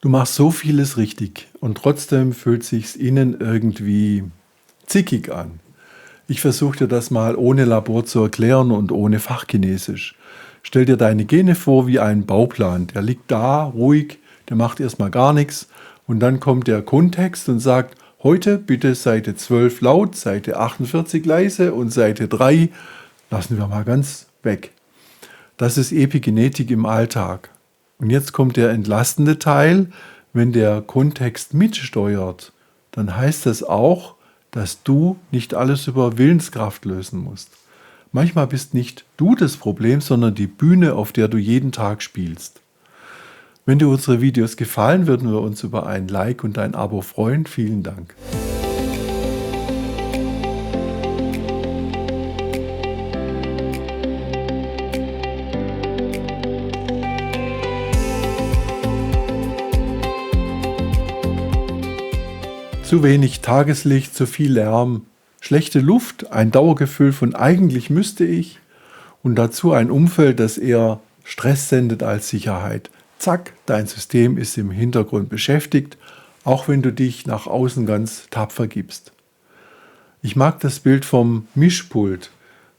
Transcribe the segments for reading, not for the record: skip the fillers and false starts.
Du machst so vieles richtig und trotzdem fühlt sich's innen irgendwie zickig an. Ich versuche dir das mal ohne Labor zu erklären und ohne Fachchinesisch. Stell dir deine Gene vor wie einen Bauplan. Der liegt da, ruhig, der macht erstmal gar nichts. Und dann kommt der Kontext und sagt, heute bitte Seite 12 laut, Seite 48 leise und Seite 3 lassen wir mal ganz weg. Das ist Epigenetik im Alltag. Und jetzt kommt der entlastende Teil. Wenn der Kontext mitsteuert, dann heißt das auch, dass du nicht alles über Willenskraft lösen musst. Manchmal bist nicht du das Problem, sondern die Bühne, auf der du jeden Tag spielst. Wenn dir unsere Videos gefallen, würden wir uns über ein Like und ein Abo freuen. Vielen Dank. Zu wenig Tageslicht, zu viel Lärm, schlechte Luft, ein Dauergefühl von eigentlich müsste ich und dazu ein Umfeld, das eher Stress sendet als Sicherheit. Zack, dein System ist im Hintergrund beschäftigt, auch wenn du dich nach außen ganz tapfer gibst. Ich mag das Bild vom Mischpult.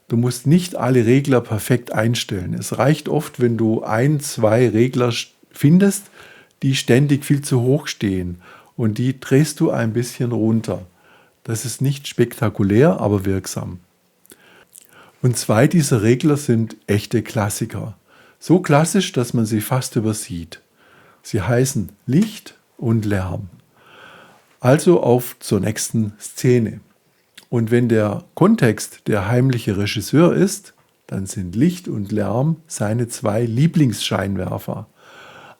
Du musst nicht alle Regler perfekt einstellen. Es reicht oft, wenn du 1, 2 Regler findest, die ständig viel zu hoch stehen. Und die drehst du ein bisschen runter. Das ist nicht spektakulär, aber wirksam. Und 2 dieser Regler sind echte Klassiker. So klassisch, dass man sie fast übersieht. Sie heißen Licht und Lärm. Also auf zur nächsten Szene. Und wenn der Kontext der heimliche Regisseur ist, dann sind Licht und Lärm seine 2 Lieblingsscheinwerfer.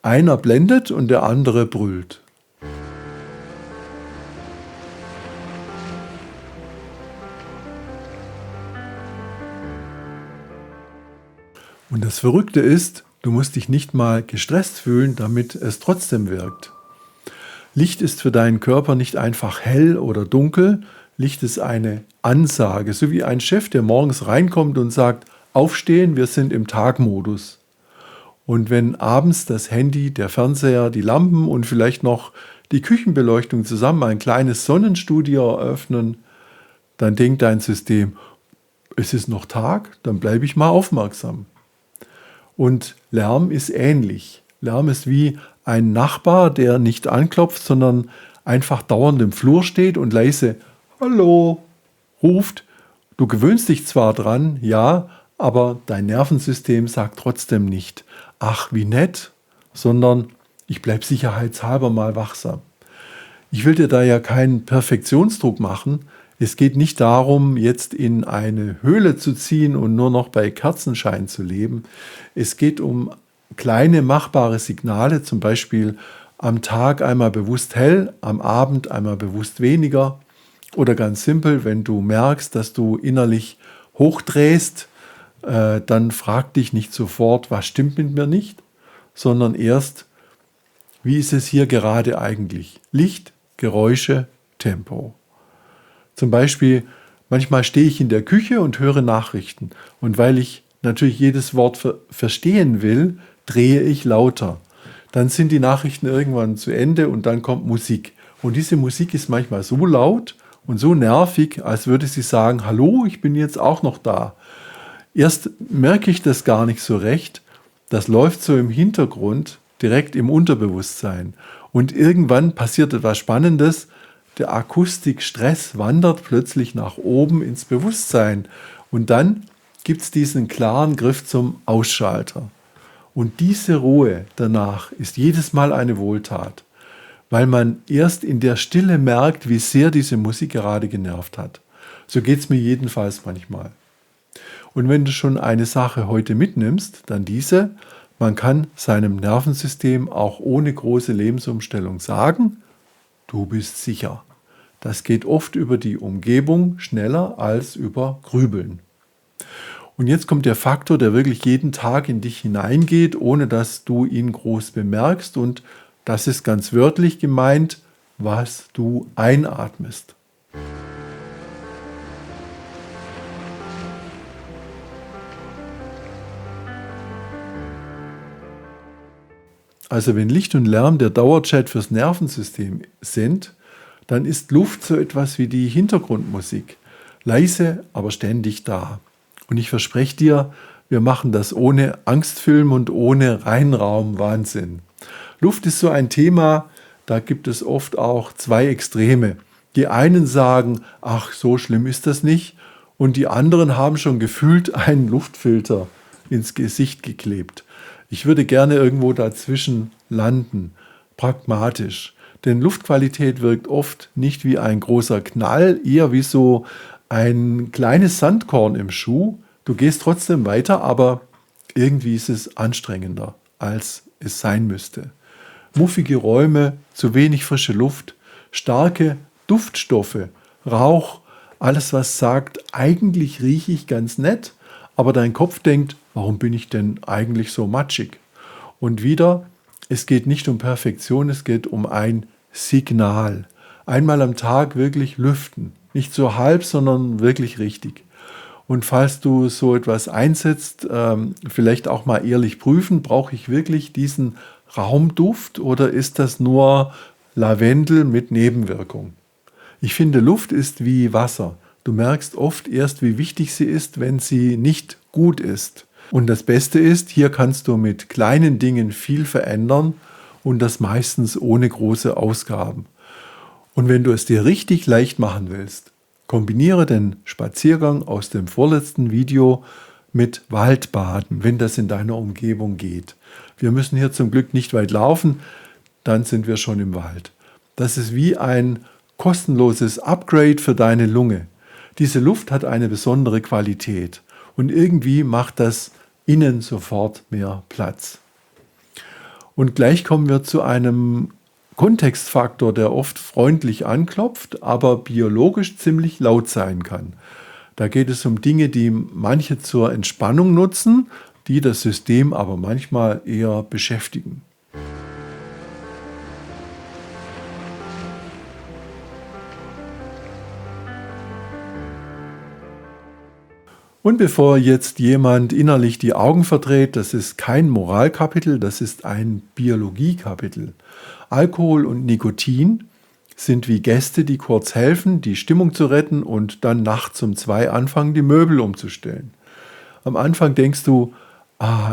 Einer blendet und der andere brüllt. Und das Verrückte ist, du musst dich nicht mal gestresst fühlen, damit es trotzdem wirkt. Licht ist für deinen Körper nicht einfach hell oder dunkel. Licht ist eine Ansage, so wie ein Chef, der morgens reinkommt und sagt, aufstehen, wir sind im Tagmodus. Und wenn abends das Handy, der Fernseher, die Lampen und vielleicht noch die Küchenbeleuchtung zusammen ein kleines Sonnenstudio eröffnen, dann denkt dein System, es ist noch Tag, dann bleibe ich mal aufmerksam. Und Lärm ist ähnlich. Lärm ist wie ein Nachbar, der nicht anklopft, sondern einfach dauernd im Flur steht und leise Hallo ruft. Du gewöhnst dich zwar dran, ja, aber dein Nervensystem sagt trotzdem nicht, ach wie nett, sondern ich bleibe sicherheitshalber mal wachsam. Ich will dir da ja keinen Perfektionsdruck machen. Es geht nicht darum, jetzt in eine Höhle zu ziehen und nur noch bei Kerzenschein zu leben. Es geht um kleine machbare Signale, zum Beispiel am Tag einmal bewusst hell, am Abend einmal bewusst weniger. Oder ganz simpel, wenn du merkst, dass du innerlich hochdrehst, dann frag dich nicht sofort, was stimmt mit mir nicht, sondern erst, wie ist es hier gerade eigentlich? Licht, Geräusche, Tempo. Zum Beispiel, manchmal stehe ich in der Küche und höre Nachrichten. Und weil ich natürlich jedes Wort verstehen will, drehe ich lauter. Dann sind die Nachrichten irgendwann zu Ende und dann kommt Musik. Und diese Musik ist manchmal so laut und so nervig, als würde sie sagen, hallo, ich bin jetzt auch noch da. Erst merke ich das gar nicht so recht. Das läuft so im Hintergrund, direkt im Unterbewusstsein. Und irgendwann passiert etwas Spannendes. Der Akustikstress wandert plötzlich nach oben ins Bewusstsein. Und dann gibt es diesen klaren Griff zum Ausschalter. Und diese Ruhe danach ist jedes Mal eine Wohltat, weil man erst in der Stille merkt, wie sehr diese Musik gerade genervt hat. So geht es mir jedenfalls manchmal. Und wenn du schon eine Sache heute mitnimmst, dann diese: Man kann seinem Nervensystem auch ohne große Lebensumstellung sagen, du bist sicher. Das geht oft über die Umgebung schneller als über Grübeln. Und jetzt kommt der Faktor, der wirklich jeden Tag in dich hineingeht, ohne dass du ihn groß bemerkst. Und das ist ganz wörtlich gemeint, was du einatmest. Also wenn Licht und Lärm der Dauerchat fürs Nervensystem sind, dann ist Luft so etwas wie die Hintergrundmusik. Leise, aber ständig da. Und ich verspreche dir, wir machen das ohne Angstfilm und ohne Reinraum-Wahnsinn. Luft ist so ein Thema, da gibt es oft auch zwei Extreme. Die einen sagen, ach, so schlimm ist das nicht. Und die anderen haben schon gefühlt einen Luftfilter ins Gesicht geklebt. Ich würde gerne irgendwo dazwischen landen, pragmatisch. Denn Luftqualität wirkt oft nicht wie ein großer Knall, eher wie so ein kleines Sandkorn im Schuh. Du gehst trotzdem weiter, aber irgendwie ist es anstrengender, als es sein müsste. Muffige Räume, zu wenig frische Luft, starke Duftstoffe, Rauch, alles was sagt, eigentlich rieche ich ganz nett, aber dein Kopf denkt, warum bin ich denn eigentlich so matschig? Und wieder, es geht nicht um Perfektion, es geht um ein Signal. Einmal am Tag wirklich lüften, nicht so halb, sondern wirklich richtig. Und falls du so etwas einsetzt, vielleicht auch mal ehrlich prüfen, brauche ich wirklich diesen Raumduft oder ist das nur Lavendel mit Nebenwirkung? Ich finde, Luft ist wie Wasser. Du merkst oft erst, wie wichtig sie ist, wenn sie nicht gut ist. Und das Beste ist, hier kannst du mit kleinen Dingen viel verändern und das meistens ohne große Ausgaben. Und wenn du es dir richtig leicht machen willst, kombiniere den Spaziergang aus dem vorletzten Video mit Waldbaden, wenn das in deiner Umgebung geht. Wir müssen hier zum Glück nicht weit laufen, dann sind wir schon im Wald. Das ist wie ein kostenloses Upgrade für deine Lunge. Diese Luft hat eine besondere Qualität und irgendwie macht das innen sofort mehr Platz. Und gleich kommen wir zu einem Kontextfaktor, der oft freundlich anklopft, aber biologisch ziemlich laut sein kann. Da geht es um Dinge, die manche zur Entspannung nutzen, die das System aber manchmal eher beschäftigen. Und bevor jetzt jemand innerlich die Augen verdreht, das ist kein Moralkapitel, das ist ein Biologiekapitel. Alkohol und Nikotin sind wie Gäste, die kurz helfen, die Stimmung zu retten und dann nachts um 2 anfangen, die Möbel umzustellen. Am Anfang denkst du,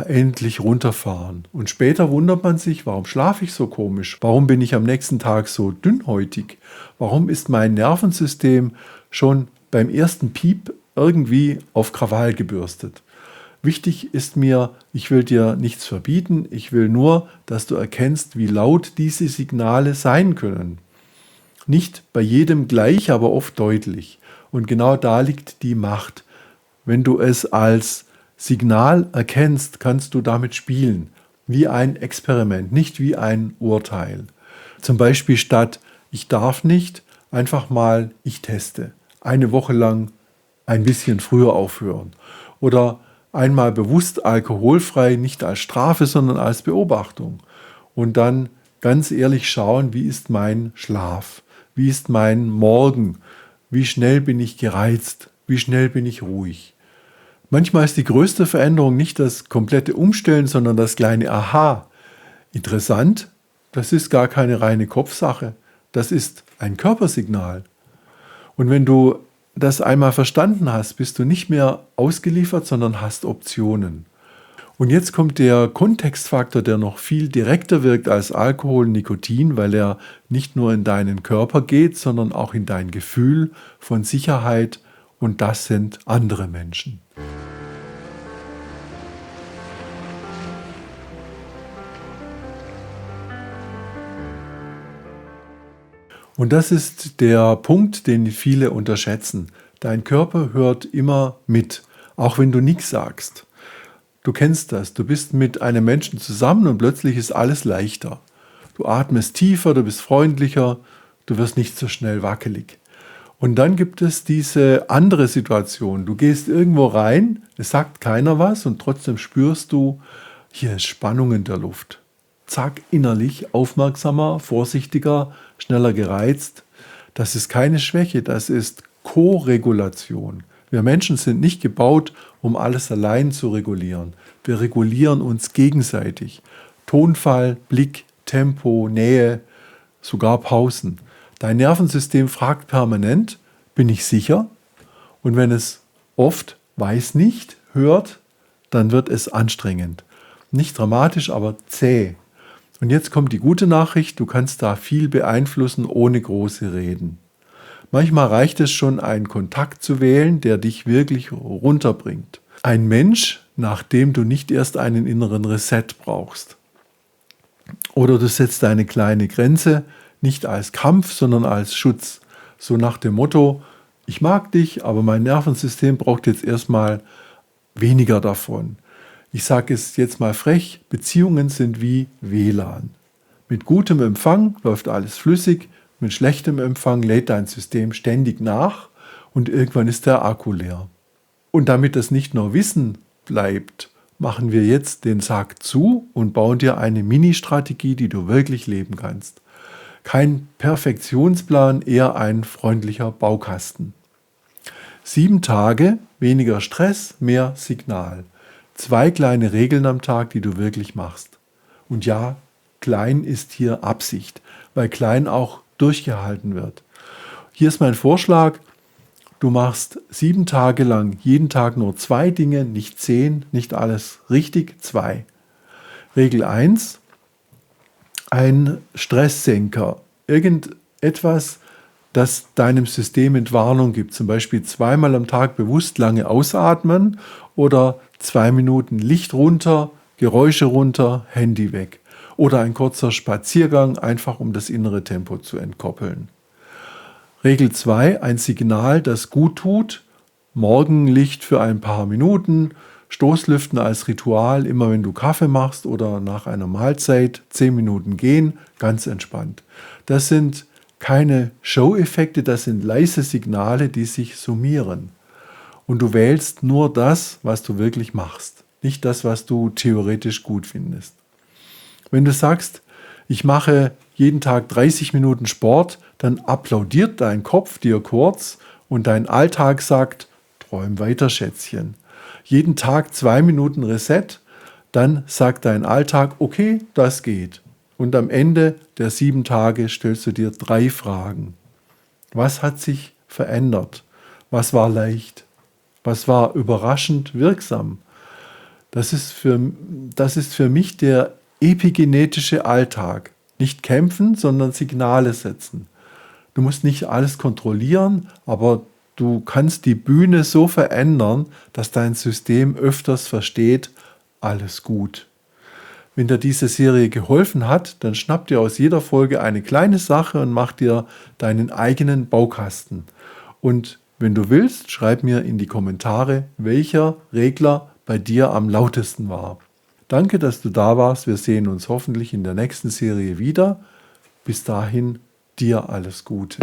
endlich runterfahren. Und später wundert man sich, warum schlafe ich so komisch? Warum bin ich am nächsten Tag so dünnhäutig? Warum ist mein Nervensystem schon beim ersten Piep irgendwie auf Krawall gebürstet? Wichtig ist mir, ich will dir nichts verbieten, ich will nur, dass du erkennst, wie laut diese Signale sein können. Nicht bei jedem gleich, aber oft deutlich. Und genau da liegt die Macht. Wenn du es als Signal erkennst, kannst du damit spielen, wie ein Experiment, nicht wie ein Urteil. Zum Beispiel statt ich darf nicht, einfach mal ich teste. Eine Woche lang ein bisschen früher aufhören. Oder einmal bewusst alkoholfrei, nicht als Strafe, sondern als Beobachtung. Und dann ganz ehrlich schauen, wie ist mein Schlaf? Wie ist mein Morgen? Wie schnell bin ich gereizt? Wie schnell bin ich ruhig? Manchmal ist die größte Veränderung nicht das komplette Umstellen, sondern das kleine Aha. Interessant, das ist gar keine reine Kopfsache. Das ist ein Körpersignal. Und wenn du das einmal verstanden hast, bist du nicht mehr ausgeliefert, sondern hast Optionen. Und jetzt kommt der Kontextfaktor, der noch viel direkter wirkt als Alkohol und Nikotin, weil er nicht nur in deinen Körper geht, sondern auch in dein Gefühl von Sicherheit, und das sind andere Menschen. Und das ist der Punkt, den viele unterschätzen. Dein Körper hört immer mit, auch wenn du nichts sagst. Du kennst das, du bist mit einem Menschen zusammen und plötzlich ist alles leichter. Du atmest tiefer, du bist freundlicher, du wirst nicht so schnell wackelig. Und dann gibt es diese andere Situation. Du gehst irgendwo rein, es sagt keiner was und trotzdem spürst du, hier ist Spannung in der Luft. Zack, innerlich aufmerksamer, vorsichtiger, schneller gereizt. Das ist keine Schwäche, das ist Koregulation. Wir Menschen sind nicht gebaut, um alles allein zu regulieren. Wir regulieren uns gegenseitig. Tonfall, Blick, Tempo, Nähe, sogar Pausen. Dein Nervensystem fragt permanent, bin ich sicher? Und wenn es oft weiß nicht hört, dann wird es anstrengend. Nicht dramatisch, aber zäh. Und jetzt kommt die gute Nachricht, du kannst da viel beeinflussen, ohne große Reden. Manchmal reicht es schon, einen Kontakt zu wählen, der dich wirklich runterbringt. Ein Mensch, nach dem du nicht erst einen inneren Reset brauchst. Oder du setzt eine kleine Grenze, nicht als Kampf, sondern als Schutz. So nach dem Motto, ich mag dich, aber mein Nervensystem braucht jetzt erstmal weniger davon. Ich sage es jetzt mal frech, Beziehungen sind wie WLAN. Mit gutem Empfang läuft alles flüssig, mit schlechtem Empfang lädt dein System ständig nach und irgendwann ist der Akku leer. Und damit das nicht nur Wissen bleibt, machen wir jetzt den Sack zu und bauen dir eine Mini-Strategie, die du wirklich leben kannst. Kein Perfektionsplan, eher ein freundlicher Baukasten. 7 Tage, weniger Stress, mehr Signal. 2 kleine Regeln am Tag, die du wirklich machst. Und ja, klein ist hier Absicht, weil klein auch durchgehalten wird. Hier ist mein Vorschlag, du machst 7 Tage lang jeden Tag nur 2 Dinge, nicht 10, nicht alles richtig, 2. Regel 1, ein Stresssenker. Irgendetwas, das deinem System Entwarnung gibt. Zum Beispiel 2-mal am Tag bewusst lange ausatmen oder 2 Minuten Licht runter, Geräusche runter, Handy weg. Oder ein kurzer Spaziergang, einfach um das innere Tempo zu entkoppeln. Regel 2, ein Signal, das gut tut. Morgenlicht für ein paar Minuten, Stoßlüften als Ritual, immer wenn du Kaffee machst oder nach einer Mahlzeit 10 Minuten gehen, ganz entspannt. Das sind keine Show-Effekte, das sind leise Signale, die sich summieren. Und du wählst nur das, was du wirklich machst, nicht das, was du theoretisch gut findest. Wenn du sagst, ich mache jeden Tag 30 Minuten Sport, dann applaudiert dein Kopf dir kurz und dein Alltag sagt, träum weiter, Schätzchen. Jeden Tag 2 Minuten Reset, dann sagt dein Alltag, okay, das geht. Und am Ende der 7 Tage stellst du dir 3 Fragen. Was hat sich verändert? Was war leicht? Was war überraschend wirksam? Das ist für mich der epigenetische Alltag. Nicht kämpfen, sondern Signale setzen. Du musst nicht alles kontrollieren, aber du kannst die Bühne so verändern, dass dein System öfters versteht, alles gut. Wenn dir diese Serie geholfen hat, dann schnapp dir aus jeder Folge eine kleine Sache und mach dir deinen eigenen Baukasten. Und wenn du willst, schreib mir in die Kommentare, welcher Regler bei dir am lautesten war. Danke, dass du da warst. Wir sehen uns hoffentlich in der nächsten Serie wieder. Bis dahin, dir alles Gute.